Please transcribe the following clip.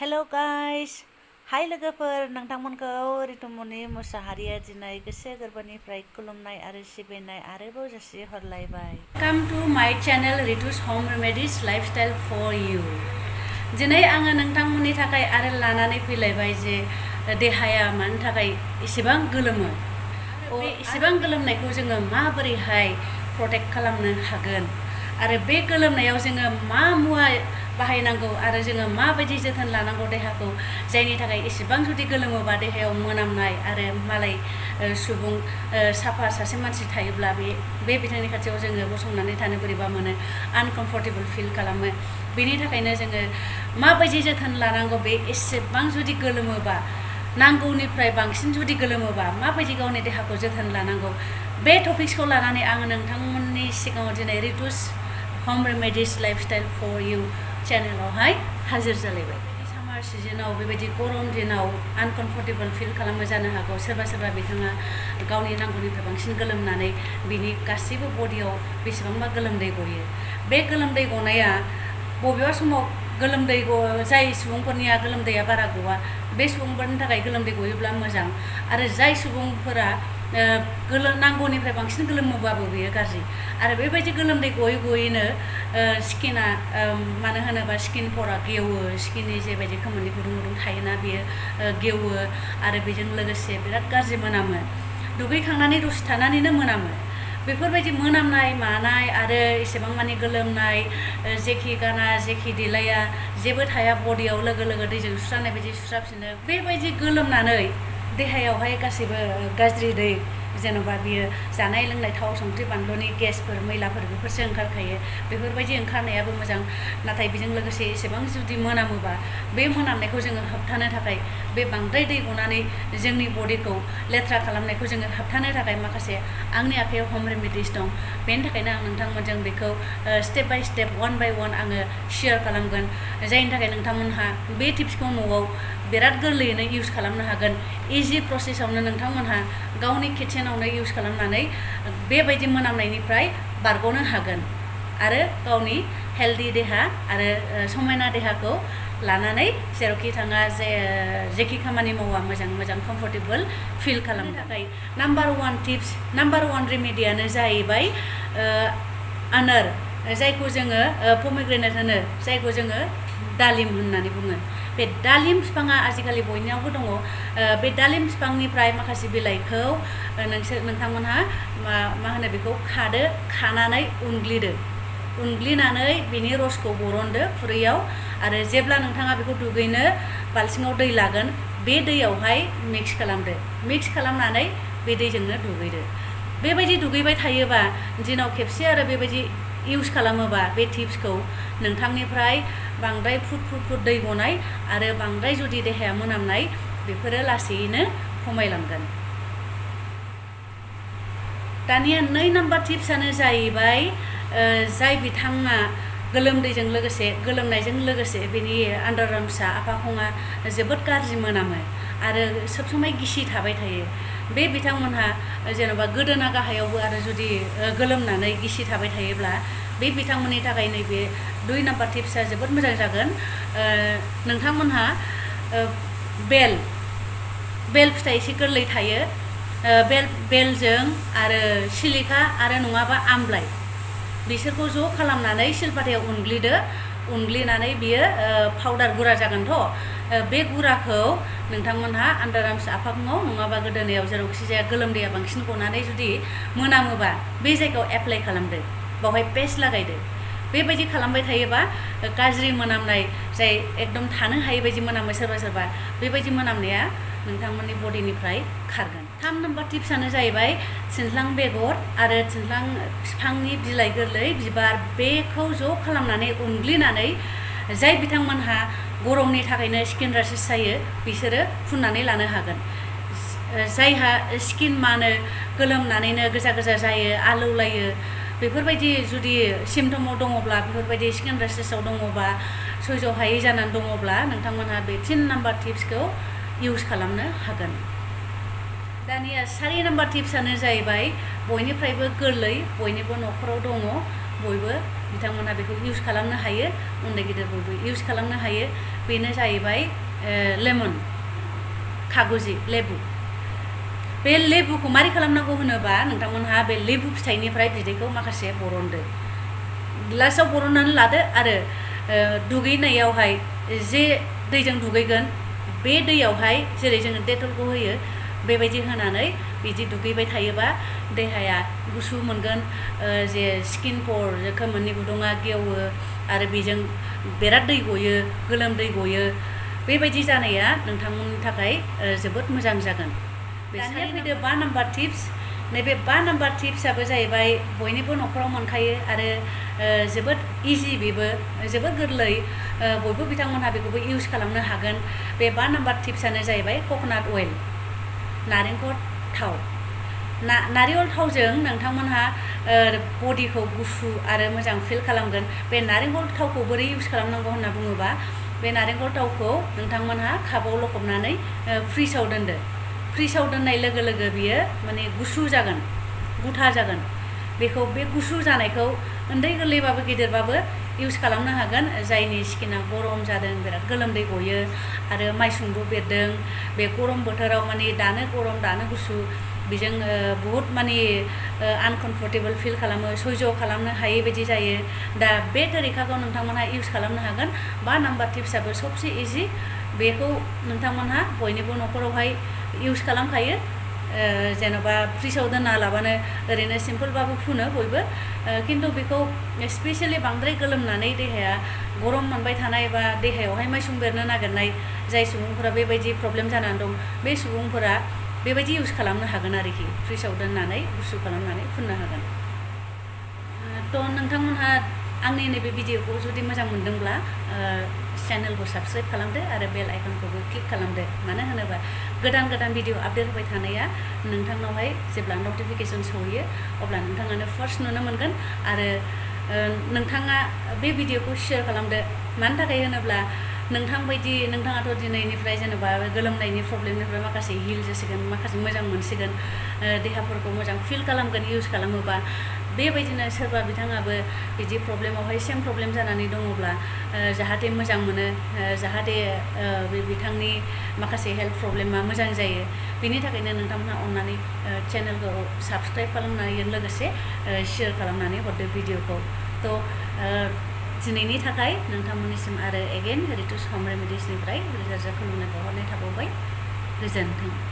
Hello guys hi लोगोफोर नोंथांमोनखौ रितुमनि मुसाहारिया दिनै गोसो गोरबोनिफ्राय खुलुमनाय आरो सिबिनाय आरोबाव जासिहरलायबाय। वेलकाम टू माय चैनल रितुस होम रेमेडीज लाइफस्टाइल फॉर यू। दिनै आङो नोंथांमोननि थाखाय आरो लानानै फैलायबाय जे देहाया मानि थाखाय इसेबां गोलोमो बे इसेबां गोलोमनायखौ जोङो माबोरैहाय प्रटेक्ट खालामनो हागोन आरो बे गोलोमनायाव जोङो मा मुवा बाहायनांगौ आरो जोङो माबायदि जोथोन लानांगौ देहाखौ जायनि थाखाय इसेबां जुदि गोलोमोबा देहायाव मोनामनाय आरो मालाय सुबुं साफा सासे मानसि थायोब्ला बे बिथांनि खाथियाव जोङो गसंनानै थानो बोरैबा मोनो आनकम्फर्टेबल फिल खालामो। बेनि थाखायनो जोङो माबायदि जोथोन लानांगौ बे एसेबां जुदि गोलोमोबा नांगौनिफ्राय बांसिन जुदि गोलोमोबा माबायदि गावनि देहाखौ जोथोन लानांगौ बे टपिक्सखौ लानानै आङो नोंथांमोननि सिगाङाव दिनै रितुस होम रेमेडीज लाइफस्टाइल फर इउ चेनेलावहाय हाजिर जालायबाय। सामार सिजनाव बेबायदि गरम दिनाव आनकम्फर्टेबल फिल खालामो जानो हागौ सोरबा बिथाङा गावनि नांगौनिफ्राय बांसिन गोलोमनानै बिनि गासैबो बडियाव बेसेबांबा गोलोमदै गयो। बे गोलोमदै गनाया बबेबा समाव गोलोमदै जाय सुबुंफोरनिया गोलोमदैया बारा गवा बे सुबुंफोरनि थाखाय गोलोमदै गयोब्ला मोजां आरो जाय सुबुंफोरा नांगौनिफ्राय बांसिन गोलोमोबाबो बेयो गाज्रि आरो बेबायदि गोलोमदै गयैनो स्किना मानो होनोबा स्किन परा गेवो स्किननि जेबायदि खोमोननि गुदुं गुदुं थायोना बेयो गेवो आरो बेजों लोगोसे बिराद गाज्रि मोनामो दुगैखांनानै दसे थानानैनो मोनामो। बेफोरबायदि मोनामनाय मानाय आरो एसेबां मानि गोलोमनाय जेखि गाना जेखि देलाया जेबो थाया बडियाव लोगो दैजों सुस्रानाय बायदि सुस्राफिनो बेबायदि गोलोमनानै देहायावहाय गासैबो गाज्रि दै जेन'बा बियो जानाय लोंनाय थाव संख्रि बानलुनि गेसफोर मैलाफोर बेफोरसो ओंखारखायो बेफोरबायदि ओंखारनायाबो मोजां नाथाय बेजों लोगोसे एसेबां जुदि मोनामोबा बे मोनामनायखौ जोङो होबथानो थाखाय बे बांद्राय दै गनानै जोंनि बडिखौ लेथ्रा खालामनायखौ जोङो होबथानो थाखाय माखासे आंनि आखायाव होम रेमेडीज दं। बेनि थाखायनो आं नोंथांमोनजों बेखौ step by step one bye one आङो शेयार खालामगोन जायनि थाखाय नोंथांमोनहा बे टिप्सखौ न'आव बिराद गोरलैयैनो इउज खालामनो हागोन। इजि प्रसेसआवनो नोंथांमोनहा गावनि किटचेनावनो इउज खालामनानै बेबायदि मोनामनायनिफ्राय बारग'नो हागोन आरो गावनि हेल्दि देहा आरो समायना देहाखौ लानानै जेरावखि थाङा जेखि खामानि मावा मोजां कम्फर्टेबल फिल खालामनो थाखाय नाम्बार वान रेमेडियानो जाहैबाय आनार जायखौ जोङो पमेग्रेनेट होनो जायखौ जोङो दालिम होननानै बुङो। बे दालिम बिफाङा आजिखालि बयनियावबो दङ। बे दालिम बिफांनिफ्राय माखासे बिलाइखौ नोंथांमोनहा मा होनो बेखौ खानानै उनग्लिनानै बिनि रसखौ बरनदो खुरैयाव आरो जेब्ला नोंथाङा बेखौ दुगैनो बाल्थिङाव दै लागोन बे दैयावहाय मिक्स खालामनानै बे दैजोंनो दुगैदो। बेबायदि दुगैबाय थायोबा दिनाव खेबसे आरो बेबायदि इउज खालामोबा बे टिप्सखौ नोंथांनिफ्राय बांद्राय फुट दै गनाय आरो बांद्राय जुदि देहाया मोनामनाय बेफोरो लासैनो खमायलांगोन। दानिया 2 नाम्बार टिप्सआनो जाहैबाय जाय बिथाङा गोलोमनायजों लोगोसे बेनि आन्डारआर्म्सआ आफाखङा जोबोद गाज्रि मोनामो आरो सब समाय गिसि थाबाय थायो बे बिथांमोनहा जेन'बा गोदोना गाहायावबो आरो जुदि गोलोमनानै गिसि थाबाय थायोब्ला बे बिथांमोननि थाखाय नैबे 2 नाम्बार टिप्सआ जोबोद मोजां जागोन। नोंथांमोनहा बेल फिथाइ एसे गोरलै थायो बेलजों आरो सिलिखा आरो नङाबा आमलाइ बिसोरखौ ज' खालामनानै सिलपाथायाव उनग्लिनानै बियो पाउडार गुरा जागोनथ' बे गुराखौ नोंथांमोनहा आन्डारआर्म्स आफाखङाव नङाबा गोदोनायाव जेरावखि जाया गोलोमदैया बांसिन गनानै जुदि मोनामोबा बे जायगायाव एप्लाइ खालामदो बावहाय पेस्ट लागायदो। बेबायदि खालामबाय थायोबा गाज्रि मोनामनाय जाय एकदम थानो हायै बायदि मोनामो सोरबा बेबायदि मोनामनाया नोंथांमोननि बडिनिफ्राय खारगोन। 3 नाम्बार टिप्सआनो जाहैबाय थिनथ्लां बेगर आरो थिनथ्लां बिफांनि बिलाइ गोरलै बिबार बेखौ ज' खालामनानै उनग्लिनानै जाय बिथांमोनहा गरमनि थाखायनो स्किन रेशेस जायो बिसोरो फुननानै लानो हागोन। जायहा स्किन मानो गोलोमनानैनो गोजा जायो आलौलायो बेफोरबायदि जुदि सिमटमाव दङब्ला बेफोरबायदि स्किन रेशेसआव दङबा सयज' हायै जानानै दङब्ला नोंथांमोनहा बे 3 नाम्बार टिप्सखौ इउज खालामनो हागोन। दानिया 4 नाम्बार टिप्सआनो जाहैबाय बयनिफ्रायबो गोरलै बयनिबो न'खराव दङ बयबो बिथांमोनहा बेखौ इउज खालामनो हायो उन्दै गिदिर बयबो इउज खालामनो हायो बेनो जाहैबाय लेमन कागजि लेबु बे लेबुखौ मारै खालामनांगौ होनोबा नोंथांमोनहा बे लेबु फिथाइनिफ्राय बिदैखौ माखासे बरनदो गिलासाव बरननानै लादो आरो दुगैनायावहाय जे दैजों दुगैगोन बे दैयावहाय जेरै जोङो डेटलखौ होयो बेबायदि होनानै बिदि दुगैबाय थायोबा देहाया गुसु मोनगोन जे स्किन पर खोमोननि गुदुङा गेवो आरो बेजों बिराद दै गयो गोलोमदै गयो बेबायदि जानाया नोंथांमोननि थाखाय जोबोद मोजां जागोन दानिया फैदो 5 नाम्बार टिप्स नैबे 5 नाम्बार टिप्सआबो जाहैबाय बयनिबो न'खराव मोनखायो आरो जोबोद इजि बेबो जोबोद गोरलै बयबो बिथांमोनहा बेखौबो इउज खालामनो हागोन बे 5 नाम्बार टिप्सआनो जाहैबाय कक'नाट अइल नारेंखल थाव नारिखल थावजों नोंथांमोनहा बडिखौ गुसु आरो मोजां फिल खालामगोन बे नारेंखल थावखौ बोरै इउज खालामनांगौ होनना बुङोबा बे नारेंखल थावखौ नोंथांमोनहा कापाव लखबनानै फ्रिजआव दोनदो फ्रिजआव दोननाय लोगो लोगो बियो माने गुसु जागोन गुथा जागोन बेखौ बे गुसु जानायखौ उन्दै गोरलैबाबो गिदिरबाबो इउज खालामनो हागोन जायनि स्किना गरम जादों बिराद गोलोमदै गयो आरो माइसुंबो बेरदों बे गरम बोथोराव माने दानो गरम दानो गुसु बेजों बहुत माने आनकमफर्टेबल फिल खालामो सह्य खालामनो हायै बायदि जायो दा बे तरिकाखौ नोंथांमोनहा इउज खालामनो हागोन 5 नाम्बार टिप्सआबो सबसे इजि बेखौ नोंथांमोनहा बयनिबो न'खरावहाय इउज खालामखायो जेन'बा फ्रिजआव दोनना लाबानो ओरैनो सिम्पोलबाबो फुनो बयबो खिन्थु बेखौ स्पेसियेलि बांद्राय गोलोमनानै देहाया गरम मोनबाय थानाय बा देहायावहाय माइसुं बेरनो नागिरनाय जाय सुबुंफोरा बेबायदि प्रब्लेम जानानै दं बे सुबुंफोरा बेबायदि इउज खालामनो हागोन आरोखि फ्रिजआव दोननानै गुसु खालामनानै फुननो हागोन थ' नोंथांमोनहा आंनि नैबे भिडिअखौ जुदि मोजां मोनदोंब्ला चेनेलखौ साबस्क्राइब खालामदो आरो बेल आइकनखौबो क्लिक खालामदो मानो होनोबा गोदान गोदान भिडिअ आपडेट होबाय थानाया नोंथांनावहाय जेब्ला नटिफिकेसन सहैयो अब्ला नोंथाङानो फार्स्ट नुनो मोनगोन आरो नोंथाङा बे भिडिअखौ शेयार खालामदो मानि थाखाय होनोब्ला नोंथाङाथ' दिनैनिफ्राय जेनेबा गोलोमनायनि प्रब्लेमनिफ्राय माखासे हिल जासिगोन माखासे मोजां मोनसिगोन देहाफोरखौ मोजां फिल खालामगोन इउज खालामोबा बेबायदिनो सोरबा बिथाङाबो बिदि प्रब्लेमावहाय सेम प्रब्लेम जानानै दङब्ला जाहाथे मोजां मोनो जाहाथे बिथांनि माखासे हेल्थ प्रब्लेमा मोजां जायो बेनि थाखायनो नोंथांमोनहा अननानै चेनेलखौ साबस्क्राइब खालामनानै लोगोसे शेयार खालामनानै हरदो भिडिअखौ थ' दिनैनि थाखाय नोंथांमोननिसिम आरो एगेन रितुस हम रेमेडिसनिफ्राय रोजा रोजा खुलुमनाय बावहरनाय थाबावबाय गोजोन्थों।